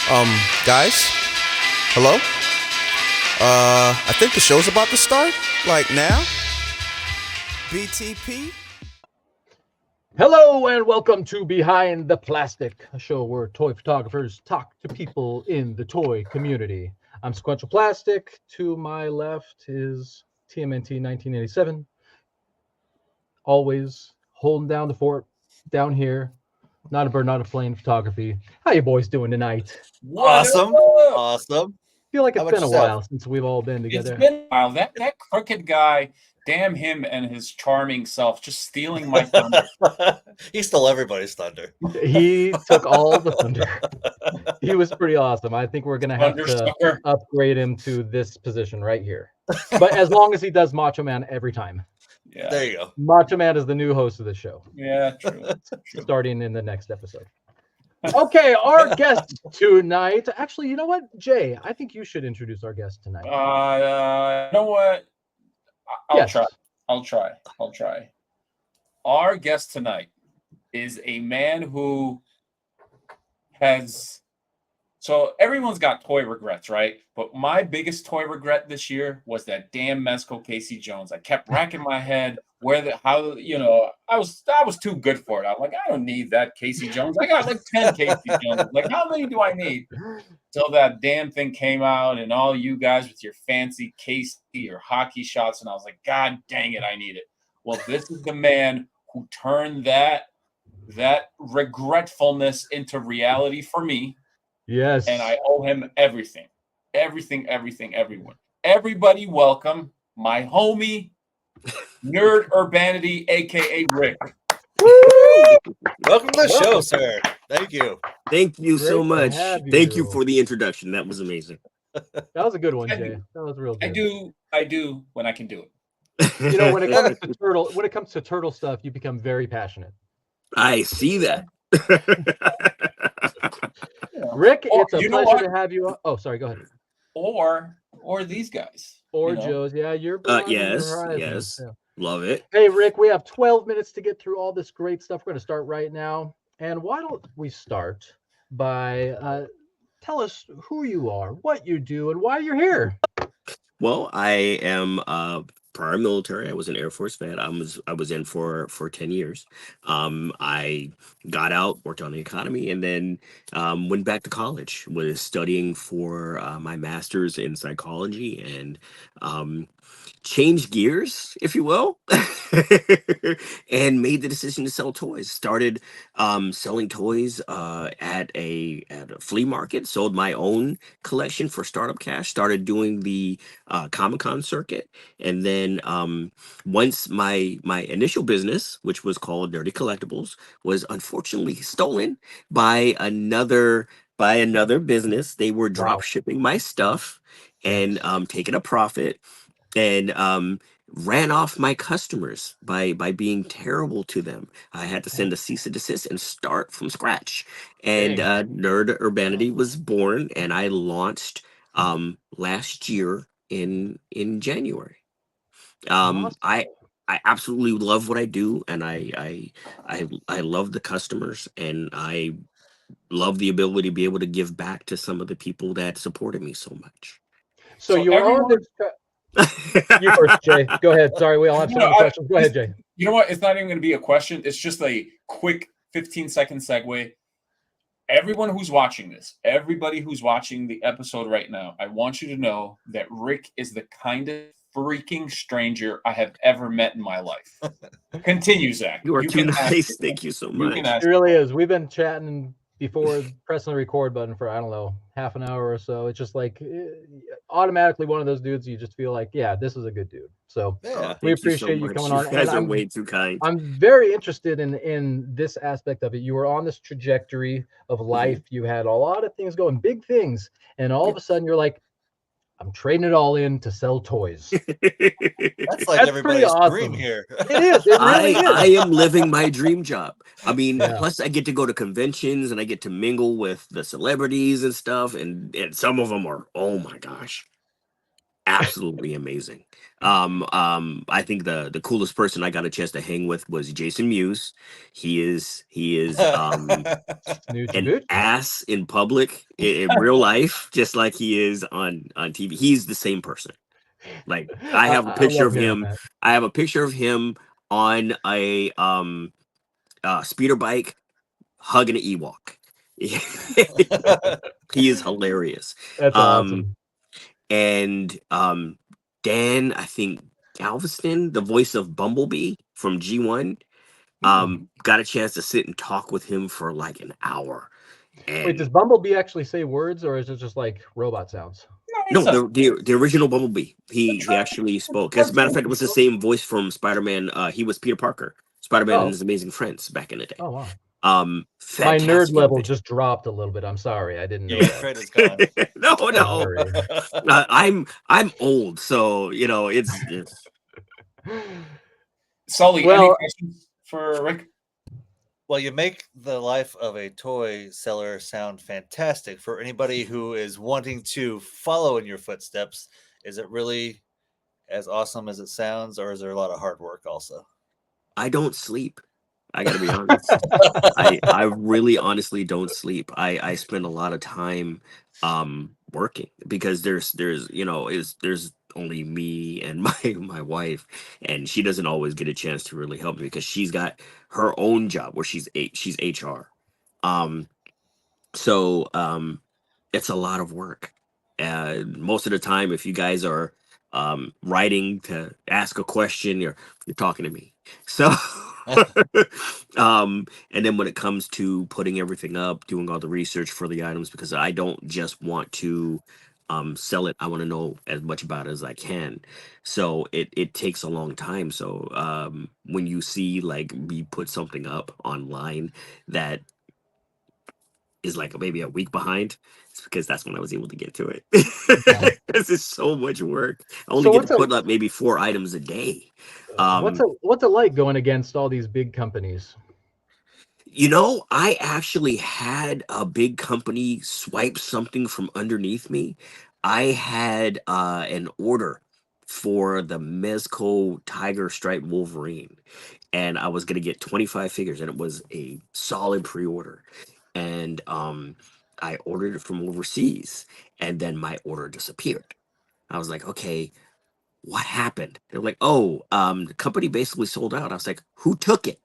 Guys, hello? I think the show's about to start. Like now? BTP? Hello and welcome to Behind the Plastic, a show where toy photographers talk to people in the toy community. I'm Sequential Plastic. To my left is TMNT 1987. Always holding down the fort down here. Not a bird, not a plane photography. How you boys doing tonight? Awesome. Awesome. Feel like How it's about been a yourself? while since we've all been It's together. been a while. That crooked guy, damn him and his charming self, just stealing my thunder. He stole everybody's thunder. He took all the thunder. He was pretty awesome. I think we're gonna have to Thundersucker. upgrade him to this position right here. But as long as he does Macho Man every time. Yeah, There you go. Macho Man is the new host of the show, yeah, true. starting in the next episode. Okay, our guest tonight. Actually, you know what, Jay? I think you should introduce our guest tonight. You know what? I'll Yes. try. I'll try. Our guest tonight is a man who has. So everyone's got toy regrets, right? But my biggest toy regret this year was that damn Mezco Casey Jones. I kept racking my head I was too good for it. I'm like, I don't need that Casey Jones. I got like 10 Casey Jones. Like, how many do I need? Till that damn thing came out and all you guys with your fancy Casey or hockey shots, and I was like, God dang it, I need it. Well, this is the man who turned that regretfulness into reality for me. Yes. And I owe him everything. Everyone. Everybody welcome my homie, Nerd Urbanity, aka Rick. Welcome to the show, sir. Thank you. Thank you so Great to much. have Thank you you. for the introduction. That was amazing. That was a good one, I Jay. do. That was real good. I do when I can do it. You know, when it comes to turtle stuff, you become very passionate. I see that. You know. Rick, Or, it's a you know pleasure what? to have you on. Oh, sorry, go ahead. Or these guys. Or you know? Joe's. Yeah, you're broadening your yes, horizons. yes. Yeah. Love it. Hey, Rick, we have 12 minutes to get through all this great stuff. We're going to start right now. And why don't we start by tell us who you are, what you do, and why you're here. Well, I am prior military. I was an Air Force vet. I was in for 10 years. I got out, worked on the economy, and then went back to college. Was studying for my master's in psychology and changed gears, if you will, and made the decision to sell toys. Started selling toys at a flea market. Sold my own collection for startup cash. Started doing the Comic-Con circuit, and then once my initial business, which was called Dirty Collectibles, was unfortunately stolen by another business. They were drop shipping my stuff and taking a profit, and ran off my customers by being terrible to them. I had to send a cease and desist and start from scratch. And Nerd Urbanity was born, and I launched last year in January. Awesome. I absolutely love what I do, and I love the customers, and I love the ability to be able to give back to some of the people that supported me so much. So you're everyone, on this. You first, Jay. Go ahead. Sorry, we all have so many questions. Go ahead, Jay. You know what? It's not even going to be a question. It's just a quick 15-second segue. Everyone who's watching this, everybody who's watching the episode right now, I want you to know that Rick is the kindest freaking stranger I have ever met in my life. Continue, Zach. You are too can ask nice. it. Thank you so You much. can ask It really is. We've been chatting before pressing the record button for, I don't know, half an hour or so. It's just like automatically one of those dudes you just feel like, yeah, this is a good dude. So Yeah. we Thank you so appreciate you much. coming You on. guys And are way too kind. I'm very interested in this aspect of it. You were on this trajectory of life. You had a lot of things going, big things, and all of a sudden you're like, I'm trading it all in to sell toys. That's like That's everybody's pretty awesome. dream here. It is. It really I is. am living my dream job. I mean, Yeah. plus I get to go to conventions and I get to mingle with the celebrities and stuff, and some of them are, oh my gosh, absolutely amazing. I think the coolest person I got a chance to hang with was Jason Mewes. He is Snooty an boot. ass in public in real life, just like he is on TV. He's the same person. Like I have a I picture love of hearing him. that. I have a picture of him on a speeder bike hugging an Ewok. He is hilarious. That's Um, awesome. and Dan, I think Galveston, the voice of Bumblebee from G1, got a chance to sit and talk with him for like an hour. Wait, does And Bumblebee actually say words, or is it just like robot sounds? no, the original Bumblebee, he actually spoke. As a matter of fact, it was the same voice from Spider-Man. He was Peter Parker, Spider-Man and Oh, His Amazing Friends back in the day. oh wow. My nerd Fantastic level individual. just dropped a little bit. I'm sorry, I didn't know Yeah, your that. credit's gone. No. Sorry. I'm old, so you know it's Sully, any Well, questions for Rick? Well, you make the life of a toy seller sound fantastic. For anybody who is wanting to follow in your footsteps, is it really as awesome as it sounds, or is there a lot of hard work also? I don't sleep. I got to be honest. I really honestly don't sleep. I spend a lot of time working because there's you know is there's only me and my wife, and she doesn't always get a chance to really help me because she's got her own job where she's HR. Um so it's a lot of work. Most of the time, if you guys are writing to ask a question, you're talking to me. So, and then when it comes to putting everything up, doing all the research for the items, because I don't just want to sell it. I want to know as much about it as I can. So it takes a long time. So when you see like me put something up online that is like maybe a week behind, it's because that's when I was able to get to it. yeah. Because it's so much work. I only So get to put up maybe 4 items a day. what's it like going against all these big companies? You know, I actually had a big company swipe something from underneath me. I had an order for the Mezco Tiger Stripe Wolverine, and I was gonna get 25 figures, and it was a solid pre-order. And I ordered it from overseas, and then my order disappeared. I was like, okay, what happened? They're like, oh, the company basically sold out. I was like, who took it?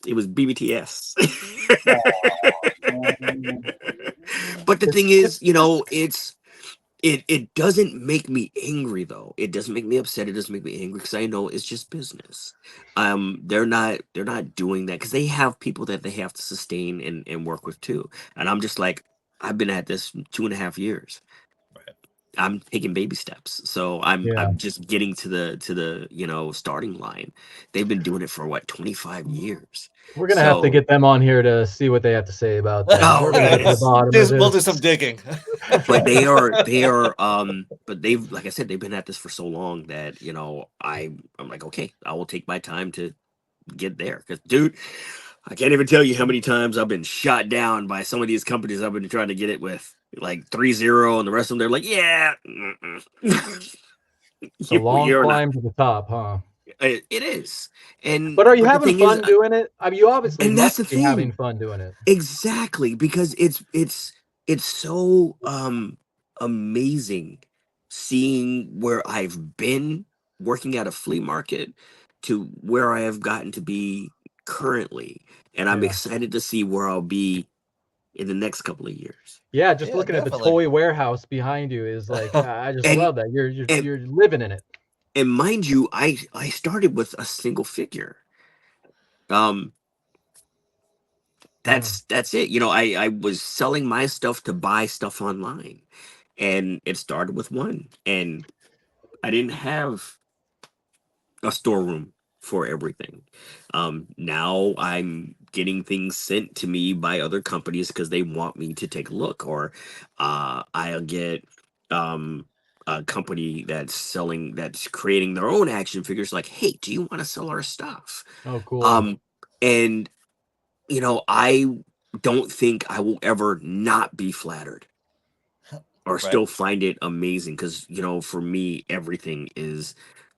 It was BBTS. But the thing is, you know, it doesn't make me angry though. It doesn't make me upset. It doesn't make me angry because I know it's just business. They're not doing that because they have people that they have to sustain and work with too. And I'm just like, I've been at this 2.5 years. Right. I'm taking baby steps. So I'm Yeah. I'm just getting to the starting line. They've been doing it for what, 25 years. We're gonna have to So get them on here to see what they have to say about that. We're oh, gonna get to the bottom of We'll do this. some digging. but they are but they've, like I said, they've been at this for so long that I'm like, okay, I will take my time to get there because dude, I can't even tell you how many times I've been shot down by some of these companies I've been trying to get it with, like 3-0, and the rest of them they're like, yeah, It's a long you're not. climb to the top, huh? It is. But are you But the having thing is, fun doing it? I mean, you obviously and that's must the be having thing. fun doing it. Exactly, because it's so amazing seeing where I've been working at a flea market to where I have gotten to be currently. And I'm Yeah. excited to see where I'll be in the next couple of years. Yeah, just Yeah, looking at the definitely. toy warehouse behind you is like, I just And love that. and, You're living in it. and mind you, I started with a single figure. Um Yeah. that's it. You know, I was selling my stuff to buy stuff online, and it started with one, and I didn't have a storeroom for everything. Now I'm getting things sent to me by other companies because they want me to take a look, or I'll get um a company that's creating their own action figures like, hey, do you want to sell our stuff? Oh, cool. And I don't think I will ever not be flattered. or still find it amazing. Because, you know, for me, everything is,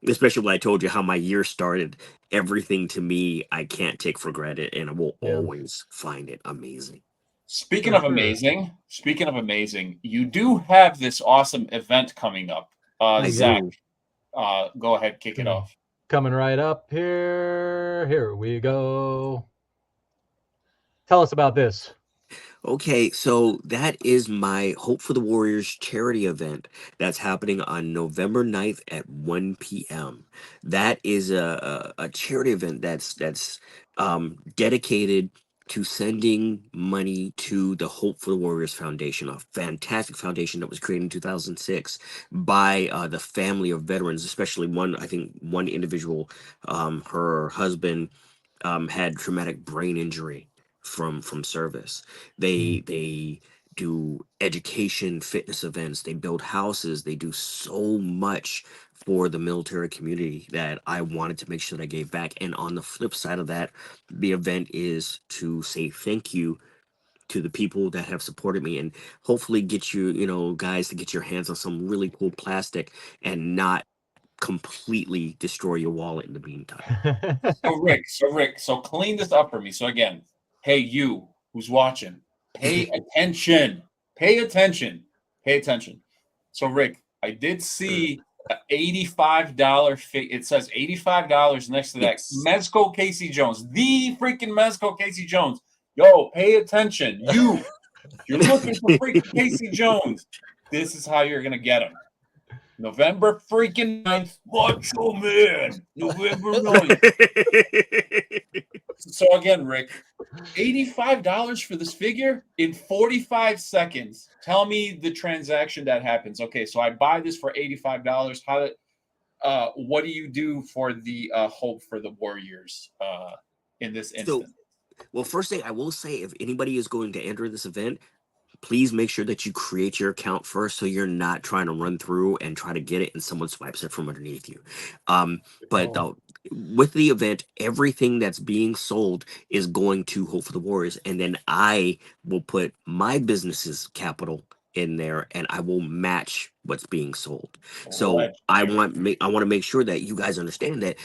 especially when I told you how my year started, everything to me, I can't take for granted, and I will Yeah. always find it amazing. Speaking For of sure. amazing, you do have this awesome event coming up. I Zach, do. go ahead, kick it off. Coming right up here. Here we go. Tell us about this. Okay, so that is my Hope for the Warriors charity event that's happening on November 9th at 1 p.m. That is a charity event that's dedicated to sending money to the Hope for the Warriors Foundation, a fantastic foundation that was created in 2006 by the family of veterans, especially one individual, her husband had traumatic brain injury from service. They do education, fitness events, they build houses, they do so much for the military community that I wanted to make sure that I gave back. And on the flip side of that, the event is to say thank you to the people that have supported me, and hopefully get you guys to get your hands on some really cool plastic and not completely destroy your wallet in the meantime. So clean this up for me. So again, hey, you who's watching, pay attention. Pay attention. Pay attention. So Rick, I did see a $85 fee. It says $85 next to that. Yes. Mezco Casey Jones, the freaking Mezco Casey Jones. Yo, pay attention. You're looking for freaking Casey Jones. This is how you're gonna get him. November freaking 9th, Macho Man. November 9th. So again, Rick, $85 for this figure in 45 seconds. Tell me the transaction that happens. Okay, so I buy this for $85. What do you do for the Hope for the Warriors in this instance? Well, first thing I will say, if anybody is going to enter this event, please make sure that you create your account first, so you're not trying to run through and try to get it and someone swipes it from underneath you. With the event, everything that's being sold is going to Hope for the Warriors, and then I will put my business's capital in there, and I will match what's being sold. So I want to make sure that you guys understand that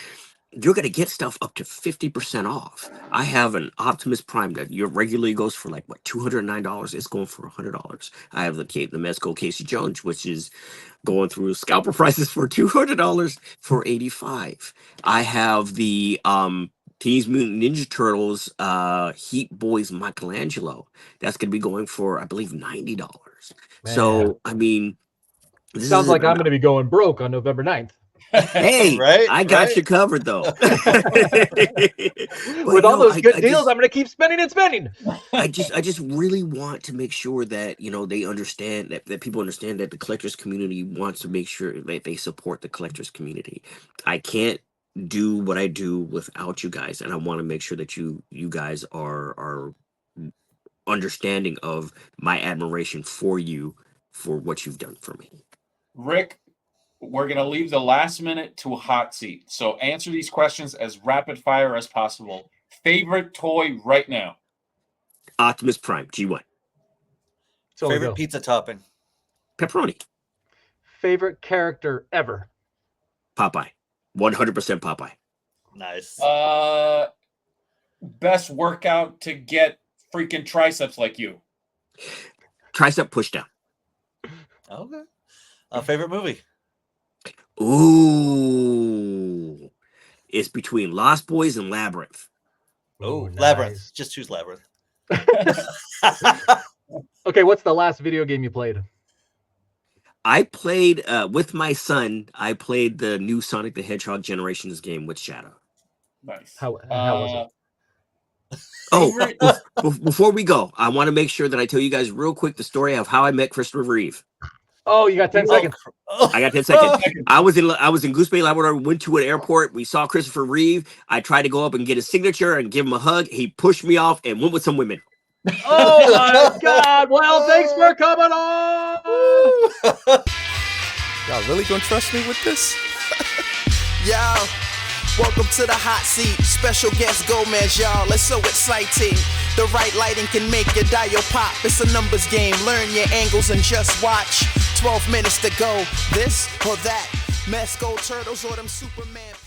you're going to get stuff up to 50% off. I have an Optimus Prime that regularly goes for like $209. It's going for $100. I have the Mezco Casey Jones, which is going through scalper prices for $200 for $85. I have the Teenage Mutant Ninja Turtles Heat Boys Michelangelo. That's going to be going for, I believe, $90. So I mean, this sounds like I'm going to be going broke on November 9th. Hey, I got you covered though. With all those good deals, I'm going to keep spending and spending. I just really want to make sure that they understand that people understand that the collectors community wants to make sure that they support the collectors community. I can't do what I do without you guys, and I want to make sure that you guys are understanding of my admiration for you for what you've done for me. Rick, we're going to leave the last minute to a hot seat. So answer these questions as rapid fire as possible. Favorite toy right now? Optimus Prime, G1. Favorite pizza topping? Pepperoni. Favorite character ever? Popeye. 100% Popeye. Nice. Best workout to get freaking triceps like you? Tricep push down. Okay. Favorite movie? Ooh, it's between Lost Boys and Labyrinth. Oh, nice. Labyrinth. Just choose Labyrinth. Okay, what's the last video game you played? I played with my son. I played the new Sonic the Hedgehog Generations game with Shadow. Nice. How was it? Oh, before we go, I want to make sure that I tell you guys real quick the story of how I met Christopher Reeve. Oh, you got 10 seconds. I got 10 seconds. I was in Goose Bay, Labrador. Went to an airport. We saw Christopher Reeve. I tried to go up and get his signature and give him a hug. He pushed me off and went with some women. Oh my God! Well, thanks for coming on. Y'all really gonna trust me with this? Yo, Welcome to the hot seat. Special guest Gomez, y'all. It's so exciting. The right lighting can make your dial pop. It's a numbers game. Learn your angles and just watch. 12 minutes to go. This or that. Mesco turtles or them Superman.